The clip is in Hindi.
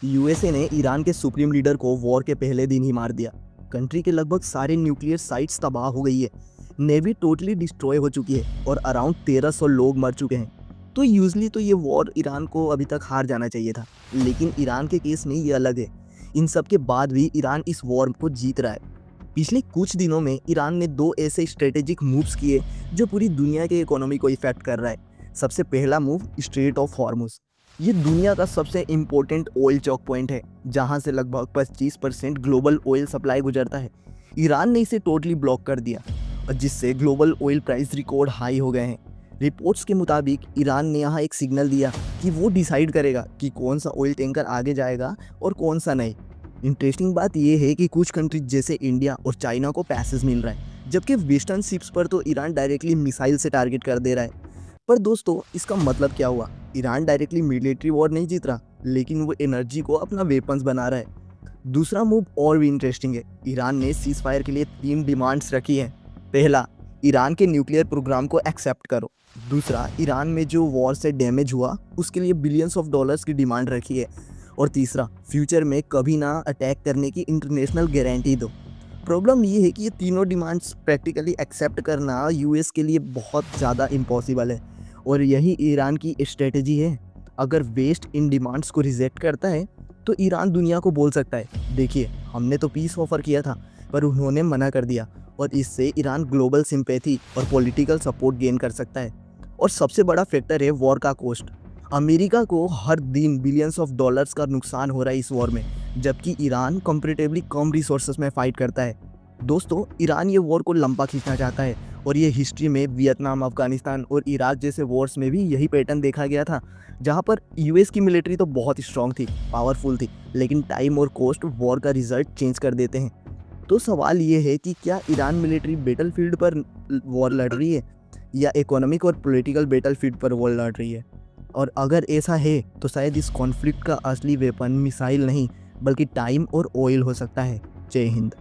यूएसए ने ईरान के सुप्रीम लीडर को वॉर के पहले दिन ही मार दिया। कंट्री के लगभग सारे न्यूक्लियर साइट्स तबाह हो गई है, नेवी टोटली डिस्ट्रॉय हो चुकी है और अराउंड 1300 लोग मर चुके हैं। तो यूजली तो ये वॉर ईरान को अभी तक हार जाना चाहिए था, लेकिन ईरान के केस में ये अलग है। इन सब के बाद भी ईरान इस वॉर को जीत रहा है। पिछले कुछ दिनों में ईरान ने 2 ऐसे स्ट्रेटेजिक मूव्स किए जो पूरी दुनिया के इकोनॉमी को इफेक्ट कर रहा है। सबसे पहला मूव स्ट्रेट ऑफ हॉर्मुज। ये दुनिया का सबसे इम्पोर्टेंट ऑयल चौक पॉइंट है, जहां से लगभग 25% ग्लोबल ऑयल सप्लाई गुजरता है। ईरान ने इसे टोटली ब्लॉक कर दिया, और जिससे global oil price record high हो गए हैं। रिपोर्ट्स के मुताबिक ईरान ने यहाँ एक सिग्नल दिया कि वो डिसाइड करेगा कि कौन सा ऑयल टैंकर आगे जाएगा और कौन सा नहीं। इंटरेस्टिंग बात यह है कि कुछ कंट्रीज जैसे इंडिया और चाइना को पैसेज मिल रहा है, जबकि वेस्टर्न शिप्स पर तो ईरान डायरेक्टली मिसाइल से टारगेट कर दे रहा है। पर दोस्तों, इसका मतलब क्या हुआ? ईरान डायरेक्टली मिलिट्री वॉर नहीं जीत रहा, लेकिन वो एनर्जी को अपना वेपन्स बना रहा है। दूसरा मूव और भी इंटरेस्टिंग है। ईरान ने सीज फायर के लिए 3 डिमांड्स रखी हैं। पहला, ईरान के न्यूक्लियर प्रोग्राम को एक्सेप्ट करो। दूसरा, ईरान में जो वॉर से डैमेज हुआ उसके लिए बिलियंस ऑफ डॉलर्स की डिमांड रखी है। और तीसरा, फ्यूचर में कभी ना अटैक करने की इंटरनेशनल गारंटी दो। प्रॉब्लम ये है कि ये तीनों डिमांड्स प्रैक्टिकली एक्सेप्ट करना यूएस के लिए बहुत ज़्यादा इम्पॉसिबल है, और यही ईरान की स्ट्रेटजी है। अगर वेस्ट इन डिमांड्स को रिजेक्ट करता है तो ईरान दुनिया को बोल सकता है, देखिए हमने तो पीस ऑफर किया था पर उन्होंने मना कर दिया, और इससे ईरान ग्लोबल सिंपैथी और पॉलिटिकल सपोर्ट गेन कर सकता है। और सबसे बड़ा फैक्टर है वॉर का कॉस्ट। अमेरिका को हर दिन बिलियंस ऑफ डॉलर्स का नुकसान हो रहा है इस वॉर में, जबकि ईरान कंपैरेटिवली कम रिसोर्सेज में फाइट करता है। दोस्तों, ईरान ये वॉर को लंबा खींचना चाहता है, और ये हिस्ट्री में वियतनाम, अफगानिस्तान और इराक जैसे वॉर्स में भी यही पैटर्न देखा गया था, जहाँ पर यूएस की मिलिट्री तो बहुत स्ट्रांग थी, पावरफुल थी, लेकिन टाइम और कॉस्ट वॉर का रिजल्ट चेंज कर देते हैं। तो सवाल ये है कि क्या ईरान मिलिट्री बैटलफील्ड पर वॉर लड़ रही है, या इकोनॉमिक और पॉलिटिकल बैटलफील्ड पर वॉर लड़ रही है? और अगर ऐसा है तो शायद इस कॉन्फ्लिक्ट का असली वेपन मिसाइल नहीं, बल्कि टाइम और ऑयल हो सकता है। जय हिंद।